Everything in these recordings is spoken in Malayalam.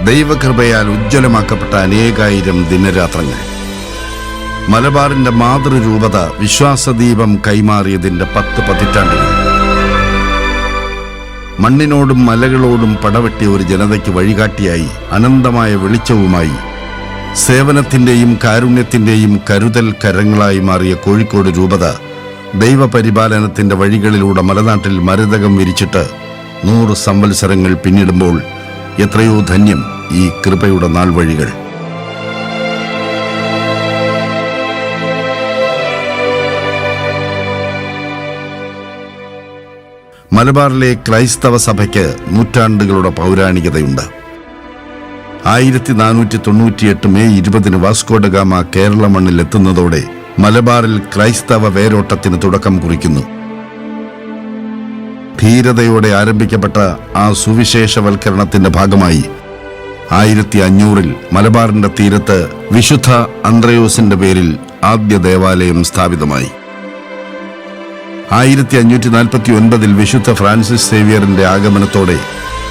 ദൈവകൃപയാൽ ഉജ്ജ്വലമാക്കപ്പെട്ട അനേകായിരം ദിനരാത്രങ്ങൾ. മലബാറിന്റെ മാതൃരൂപത വിശ്വാസദീപം കൈമാറിയതിന്റെ 10 പതിറ്റാണ്ടുകൾ. മണ്ണിനോടും മലകളോടും പടവെട്ടിയ ഒരു ജനതയ്ക്ക് വഴികാട്ടിയായി, അനന്തമായ വെളിച്ചവുമായി, സേവനത്തിന്റെയും കാരുണ്യത്തിന്റെയും കരുതൽ കരങ്ങളായി മാറിയ കോഴിക്കോട് രൂപത ദൈവപരിപാലനത്തിന്റെ വഴികളിലൂടെ മലനാട്ടിൽ മരതകം വിരിച്ചിട്ട് 100 സംവത്സരങ്ങൾ പിന്നിടുമ്പോൾ എത്രയോ ധന്യം ഈ കൃപയുടെ നാൾ വഴികൾ. മലബാറിലെ ക്രൈസ്തവ സഭയ്ക്ക് നൂറ്റാണ്ടുകളുടെ പൗരാണികതയുണ്ട്. 1498 മെയ് 20 വാസ്കോഡഗാമ കേരള മണ്ണിൽ എത്തുന്നതോടെ മലബാറിൽ ക്രൈസ്തവ വേരോട്ടത്തിന് തുടക്കം കുറിക്കുന്നു. ധീരതയോടെ ആരംഭിക്കപ്പെട്ട ആ സുവിശേഷവൽക്കരണത്തിന്റെ ഭാഗമായി 1500 മലബാറിന്റെ തീരത്ത് വിശുദ്ധ അന്ത്രയോസിന്റെ പേരിൽ ആദ്യ ദേവാലയം സ്ഥാപിതമായി. 1549 വിശുദ്ധ ഫ്രാൻസിസ് സേവ്യറിന്റെ ആഗമനത്തോടെ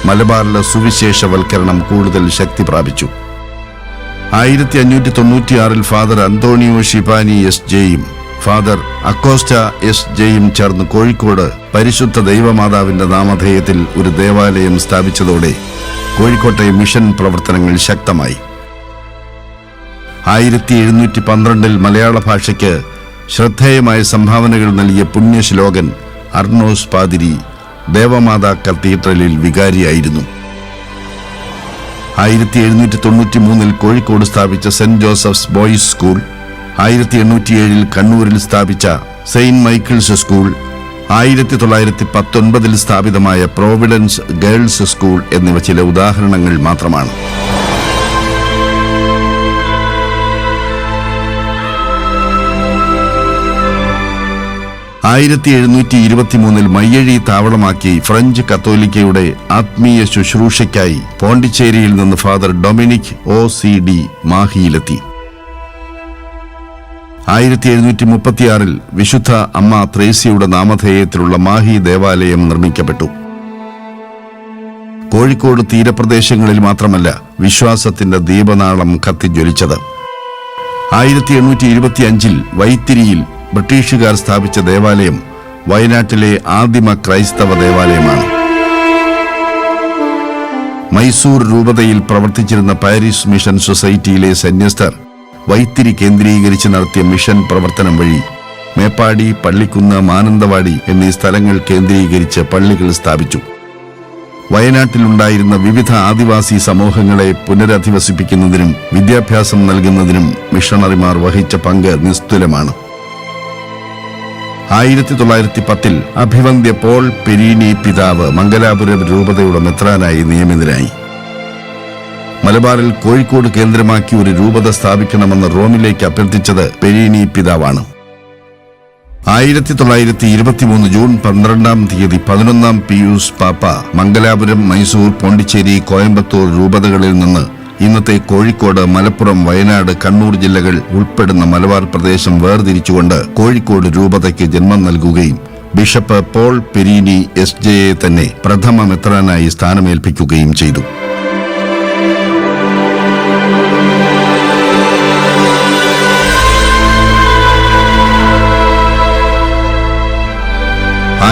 മലബാറിലെ സുവിശേഷവൽക്കരണം കൂടുതൽ ശക്തി പ്രാപിച്ചു. 1596 ഫാദർ അന്തോണിയോ ഷിപാനി എസ്.ജെയും ഫാദർ അക്കോസ്റ്റ എസ്.ജെയും ചേർന്ന് കോഴിക്കോട് പരിശുദ്ധ ദൈവമാതാവിന്റെ നാമധേയത്തിൽ ഒരു ദേവാലയം സ്ഥാപിച്ചതോടെ കോഴിക്കോട്ടെ മിഷൻ പ്രവർത്തനങ്ങൾ ശക്തമായി. 1712 മലയാള ഭാഷയ്ക്ക് ശ്രദ്ധേയമായ സംഭാവനകൾ നൽകിയ പുണ്യശ്ലോകൻ അർണോസ് പാതിരി ദേവമാതാ കത്തീഡ്രലിൽ വികാരിയായിരുന്നു. 1793 കോഴിക്കോട് സ്ഥാപിച്ച സെന്റ് ജോസഫ്സ് ബോയ്സ് സ്കൂൾ, 1807 കണ്ണൂരിൽ സ്ഥാപിച്ച സെയിന്റ് മൈക്കിൾസ് സ്കൂൾ, 1919 സ്ഥാപിതമായ പ്രോവിഡൻസ് ഗേൾസ് സ്കൂൾ എന്നിവ ചില ഉദാഹരണങ്ങൾ മാത്രമാണ്. 1723 മയ്യഴി താവളമാക്കി ഫ്രഞ്ച് കത്തോലിക്കയുടെ ആത്മീയ ശുശ്രൂഷയ്ക്കായി പോണ്ടിച്ചേരിയിൽ നിന്ന് ഫാദർ ഡൊമിനിക് OCD മാഹിയിലെത്തി. 1736 വിശുദ്ധ അമ്മ ത്രേസ്യയുടെ നാമധേയത്തിലുള്ള മാഹി ദേവാലയം നിർമ്മിക്കപ്പെട്ടു. കോഴിക്കോട് തീരപ്രദേശങ്ങളിൽ മാത്രമല്ല വിശ്വാസത്തിന്റെ ദീപനാളം കത്തിജ്വലിച്ചത്. 1825 വൈത്തിരിയിൽ ബ്രിട്ടീഷുകാർ സ്ഥാപിച്ച ദേവാലയം വയനാട്ടിലെ ആദിമ ക്രൈസ്തവ ദേവാലയമാണ്. മൈസൂർ രൂപതയിൽ പ്രവർത്തിച്ചിരുന്ന പാരീസ് മിഷൻ സൊസൈറ്റിയിലെ സന്യസ്തർ വൈത്തിരി കേന്ദ്രീകരിച്ച് നടത്തിയ മിഷൻ പ്രവർത്തനം വഴി മേപ്പാടി, പള്ളിക്കുന്ന്, മാനന്തവാടി എന്നീ സ്ഥലങ്ങൾ കേന്ദ്രീകരിച്ച് പള്ളികൾ സ്ഥാപിച്ചു. വയനാട്ടിലുണ്ടായിരുന്ന വിവിധ ആദിവാസി സമൂഹങ്ങളെ പുനരധിവസിപ്പിക്കുന്നതിനും വിദ്യാഭ്യാസം നൽകുന്നതിനും മിഷണറിമാർ വഹിച്ച പങ്ക് നിസ്തുലമാണ്. 1910 അഭിവന്ദ്യ പോൾ പെരീനി പിതാവ് മംഗലാപുരം രൂപതയുടെ മെത്രാനായി നിയമിതനായി. മലബാറിൽ കോഴിക്കോട് കേന്ദ്രമാക്കി ഒരു രൂപത സ്ഥാപിക്കണമെന്ന് റോമിലേക്ക് അഭ്യർത്ഥിച്ചത് പെരീനി പിതാവാണ്. 1923 ജൂൺ 12 11 പിയൂസ് പാപ്പ മംഗലാപുരം, മൈസൂർ, പോണ്ടിച്ചേരി, കോയമ്പത്തൂർ രൂപതകളിൽ നിന്ന് ഇന്നത്തെ കോഴിക്കോട്, മലപ്പുറം, വയനാട്, കണ്ണൂർ ജില്ലകൾ ഉൾപ്പെടുന്ന മലബാർ പ്രദേശം വേർതിരിച്ചുകൊണ്ട് കോഴിക്കോട് രൂപതയ്ക്ക് ജന്മം നൽകുകയും ബിഷപ്പ് പോൾ പെരീനി എസ്.ജെയെ തന്നെ പ്രഥമ മെത്രാനായി സ്ഥാനമേൽപ്പിക്കുകയും ചെയ്തു.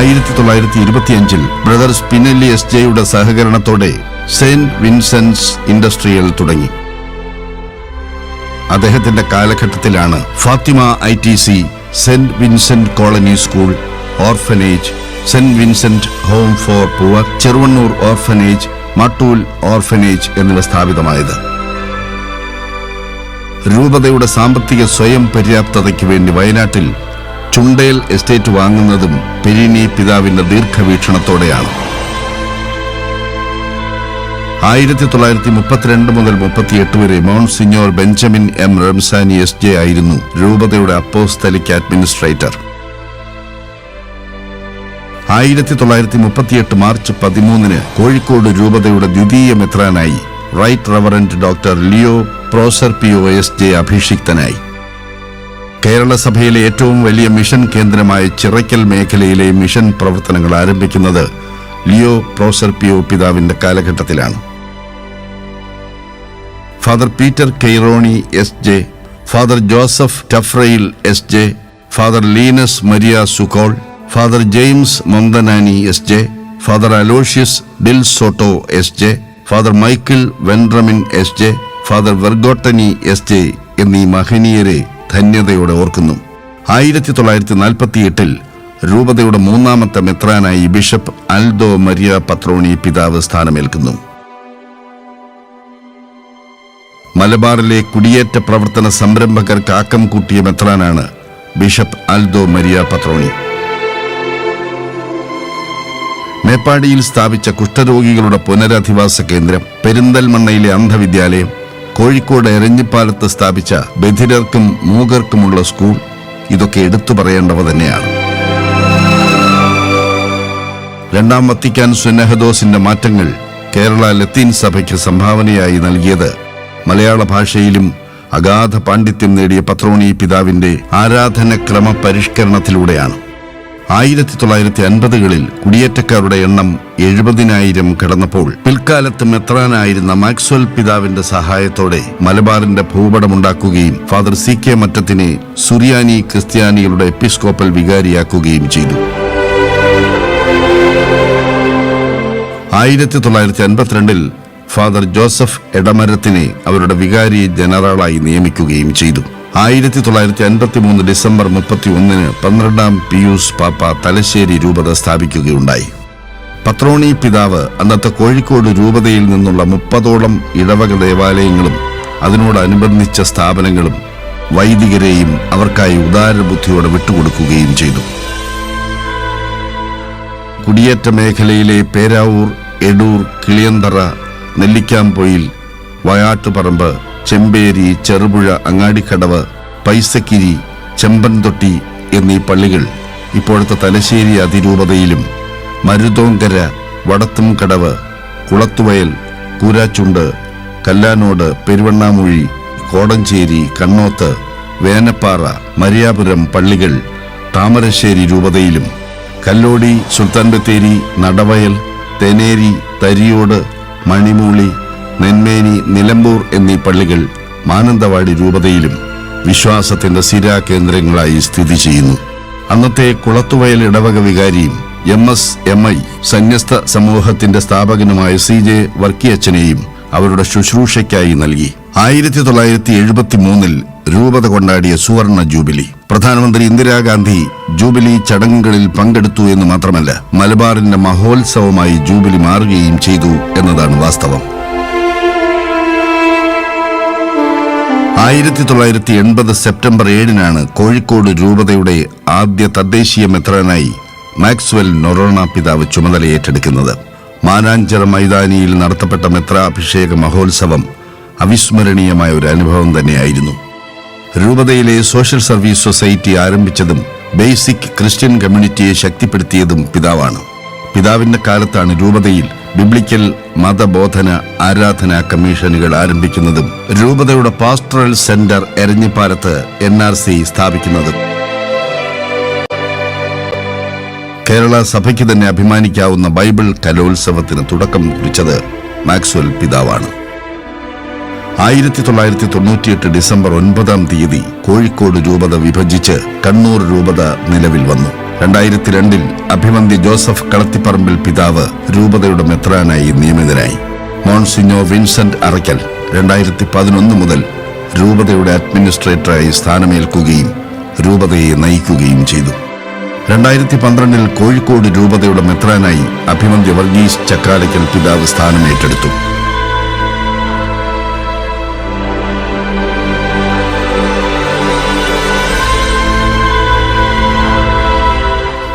1925 ബ്രദർ സ്പിനല്ലി എസ്.ജെയുടെ സഹകരണത്തോടെ സെന്റ് വിൻസെന്റ്സ് ഇൻഡസ്ട്രിയൽ തുടങ്ങി. അദ്ദേഹത്തിന്റെ കാലഘട്ടത്തിലാണ് Fathima ITC, saint Vincent colony school, orphanage, saint Vincent home for poor, Cheruvannur orphanage, Mattool orphanage എന്നിവ സ്ഥാപിതമായത്. രൂപതയുടെ സാമ്പത്തിക സ്വയം പര്യാപ്തതയ്ക്ക് വേണ്ടി വയനാട്ടിൽ ചുണ്ടേൽ എസ്റ്റേറ്റ് വാങ്ങുന്നതും പെരീനി പിതാവിന്റെ ദീർഘവീക്ഷണത്തോടെയാണ്. 1932 മുതൽ 38 വരെ മോൺസിഞ്ഞോർ ബെഞ്ചമിൻ M. റംസാനി S.J. ആയിരുന്നു രൂപതയുടെ അപ്പോസ്തലിക് അഡ്മിനിസ്ട്രേറ്റർ. 1938 മാർച്ച് 13 കോഴിക്കോട് രൂപതയുടെ ദ്വിതീയ മെത്രാനായി right reverend doctor Leo Proserpio S.J. അഭിഷിക്തനായി. കേരള സഭയിലെ ഏറ്റവും വലിയ മിഷൻ കേന്ദ്രമായ ചിറയ്ക്കൽ മേഖലയിലെ മിഷൻ പ്രവർത്തനങ്ങൾ ആരംഭിക്കുന്നത് ലിയോ പ്രോസർപിയോ പിതാവിന്റെ കാലഘട്ടത്തിലാണ്. Father Peter Caironi SJ, father Joseph ടഫ്രയിൽ SJ, father Linus Maria Zuccol, father James Montanani SJ, father Aloysius Del Soto SJ, father Michael Vendramin SJ, father Vergottini SJ എന്നീ മഹനീയരെ ധന്യതയോടെ ഓർക്കുന്നു. 1948 രൂപതയുടെ മൂന്നാമത്തെ മെത്രാനായി ബിഷപ്പ് അൽദോ മരിയ പത്രോണി പിതാവ് സ്ഥാനമേൽക്കുന്നു. മലബാറിലെ കുടിയേറ്റ പ്രവർത്തന സംരംഭകർക്ക് ആക്കം കൂട്ടിയ മെത്രാനാണ് ബിഷപ്പ് അൽദോ മരിയ പത്രോണി. മേപ്പാടിയിൽ സ്ഥാപിച്ച കുഷ്ഠരോഗികളുടെ പുനരധിവാസ കേന്ദ്രം, പെരിന്തൽമണ്ണയിലെ അന്ധവിദ്യാലയം, കോഴിക്കോട് എരഞ്ഞിപ്പാലത്ത് സ്ഥാപിച്ച ബധിരർക്കും മൂകർക്കുമുള്ള സ്കൂൾ, ഇതൊക്കെ എടുത്തു പറയേണ്ടവ തന്നെയാണ്. രണ്ടാം വത്തിക്കാൻ സുന്നഹദോസിന്റെ മാറ്റങ്ങൾ കേരള ലത്തീൻ സഭയ്ക്ക് സംഭാവനയായി നൽകിയത് മലയാള ഭാഷയിലും അഗാധ പാണ്ഡിത്യം നേടിയ പത്രോണി പിതാവിന്റെ ആരാധനക്രമ പരിഷ്കരണത്തിലൂടെയാണ്. 1950കളിൽ കുടിയേറ്റക്കാരുടെ എണ്ണം 70,000 കടന്നപ്പോൾ പിൽക്കാലത്ത് മെത്രാനായിരുന്ന മാക്സ്വൽ പിതാവിന്റെ സഹായത്തോടെ മലബാറിന്റെ ഭൂപടമുണ്ടാക്കുകയും ഫാദർ CK മറ്റത്തിനെ സുറിയാനി ക്രിസ്ത്യാനികളുടെ എപ്പിസ്കോപ്പൽ വികാരിയാക്കുകയും ചെയ്തു. 1952 ഫാദർ ജോസഫ് എടമരത്തിനെ അവരുടെ വികാരി ജനറലായി നിയമിക്കുകയും ചെയ്തു. 1953 ഡിസംബർ 31 12ാം പിയൂസ് പാപ്പ തലശ്ശേരി രൂപത സ്ഥാപിക്കുകയുണ്ടായി. പത്രോണി പിതാവ് അന്നത്തെ കോഴിക്കോട് രൂപതയിൽ നിന്നുള്ള 30ഓളം ഇടവക ദേവാലയങ്ങളും അതിനോടനുബന്ധിച്ച സ്ഥാപനങ്ങളും വൈദികരെയും അവർക്കായി ഉദാരബുദ്ധിയോടെ വിട്ടുകൊടുക്കുകയും ചെയ്തു. കുടിയേറ്റ മേഖലയിലെ പേരാവൂർ, എടൂർ, കിളിയന്തറ, നെല്ലിക്കാംപൊയിൽ, വയാട്ടുപറമ്പ്, ചെമ്പേരി, ചെറുപുഴ, അങ്ങാടിക്കടവ്, പൈസക്കിരി, ചെമ്പൻതൊട്ടി എന്നീ പള്ളികൾ ഇപ്പോഴത്തെ തലശ്ശേരി അതിരൂപതയിലും മരുതോങ്കര, വടത്തുംകടവ്, കുളത്തുവയൽ, കൂരാച്ചുണ്ട്, കല്ലാനോട്, പെരുവണ്ണാമൂഴി, കോടഞ്ചേരി, കണ്ണോത്ത്, വേനപ്പാറ, മരിയാപുരം പള്ളികൾ താമരശ്ശേരി രൂപതയിലും, കല്ലോടി, സുൽത്താൻ ബത്തേരി, നടവയൽ, തെനേരി, തരിയോട്, മണിമൂളി, നെന്മേനി, നിലമ്പൂർ എന്നീ പള്ളികൾ മാനന്തവാടി രൂപതയിലും വിശ്വാസത്തിന്റെ സ്ഥിരാകേന്ദ്രങ്ങളായി സ്ഥിതി ചെയ്യുന്നു. അന്നത്തെ കുളത്തുവയൽ ഇടവക വികാരിയും MSMI സന്യസ്ത സമൂഹത്തിന്റെ സ്ഥാപകനുമായ CJ വർക്കിയച്ചനെയും അവരുടെ ശുശ്രൂഷയ്ക്കായി നൽകി. 1973 രൂപത കൊണ്ടാടിയ സുവർണ ജൂബിലി. പ്രധാനമന്ത്രി ഇന്ദിരാഗാന്ധി ജൂബിലി ചടങ്ങുകളിൽ പങ്കെടുത്തു എന്ന് മാത്രമല്ല, മലബാറിന്റെ മഹോത്സവമായി ജൂബിലി മാറുകയും ചെയ്തു എന്നതാണ് വാസ്തവം. 1980 സെപ്റ്റംബർ 7 കോഴിക്കോട് രൂപതയുടെ ആദ്യ തദ്ദേശീയ മെത്രാനായി മാക്സ്വൽ നൊറോണ പിതാവ് ചുമതല ഏറ്റെടുക്കുന്നത്. മാനാഞ്ചിറ മൈതാനിയിൽ നടത്തപ്പെട്ട മെത്രാഭിഷേക മഹോത്സവം അവിസ്മരണീയമായ ഒരു അനുഭവം തന്നെയായിരുന്നു. രൂപതയിലെ സോഷ്യൽ സർവീസ് സൊസൈറ്റി ആരംഭിച്ചതും ബേസിക് ക്രിസ്ത്യൻ കമ്മ്യൂണിറ്റിയെ ശക്തിപ്പെടുത്തിയതും പിതാവാണ്. പിതാവിന്റെ കാലത്താണ് രൂപതയിൽ ബിബ്ലിക്കൽ മതബോധന ആരാധനാ കമ്മീഷനുകൾ ആരംഭിക്കുന്നതും രൂപതയുടെ പാസ്റ്ററൽ സെന്റർ എരഞ്ഞിപ്പാലത്ത് NRC സ്ഥാപിക്കുന്നതും. കേരള സഭയ്ക്ക് തന്നെ അഭിമാനിക്കാവുന്ന ബൈബിൾ കലോത്സവത്തിന് തുടക്കം കുറിച്ചത് മാക്സ്വൽ പിതാവാണ്. 1998 ഡിസംബർ 9 കോഴിക്കോട് രൂപത വിഭജിച്ച് കണ്ണൂർ രൂപത നിലവിൽ വന്നു. 2002 അഭിമന്യ ജോസഫ് കളത്തിപ്പറമ്പിൽ പിതാവ് രൂപതയുടെ മെത്രാനായി നിയമിതനായി. മോൺസിഞ്ഞോ വിൻസെന്റ് അറയ്ക്കൽ 2011 മുതൽ രൂപതയുടെ അഡ്മിനിസ്ട്രേറ്ററായി സ്ഥാനമേൽക്കുകയും രൂപതയെ നയിക്കുകയും ചെയ്തു. 2012 കോഴിക്കോട് രൂപതയുടെ മെത്രാനായി അഭിമന്യ വർഗീസ് ചക്കാലയ്ക്കൽ പിതാവ് സ്ഥാനമേറ്റെടുത്തു.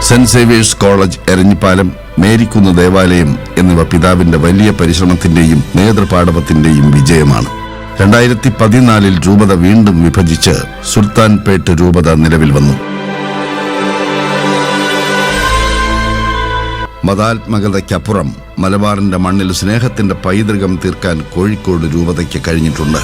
Saint Xavier's college Eranhipalam, Merikunnu ദേവാലയം എന്നിവ പിതാവിന്റെ വലിയ പരിശ്രമത്തിന്റെയും നേതൃപാടവത്തിന്റെയും വിജയമാണ്. 2014 രൂപത വീണ്ടും വിഭജിച്ച് സുൽത്താൻപേട്ട് രൂപത നിലവിൽ വന്നു. മതാത്മകതയ്ക്കപ്പുറം മലബാറിന്റെ മണ്ണിൽ സ്നേഹത്തിന്റെ പൈതൃകം തീർക്കാൻ കോഴിക്കോട് രൂപതയ്ക്ക് കഴിഞ്ഞിട്ടുണ്ട്.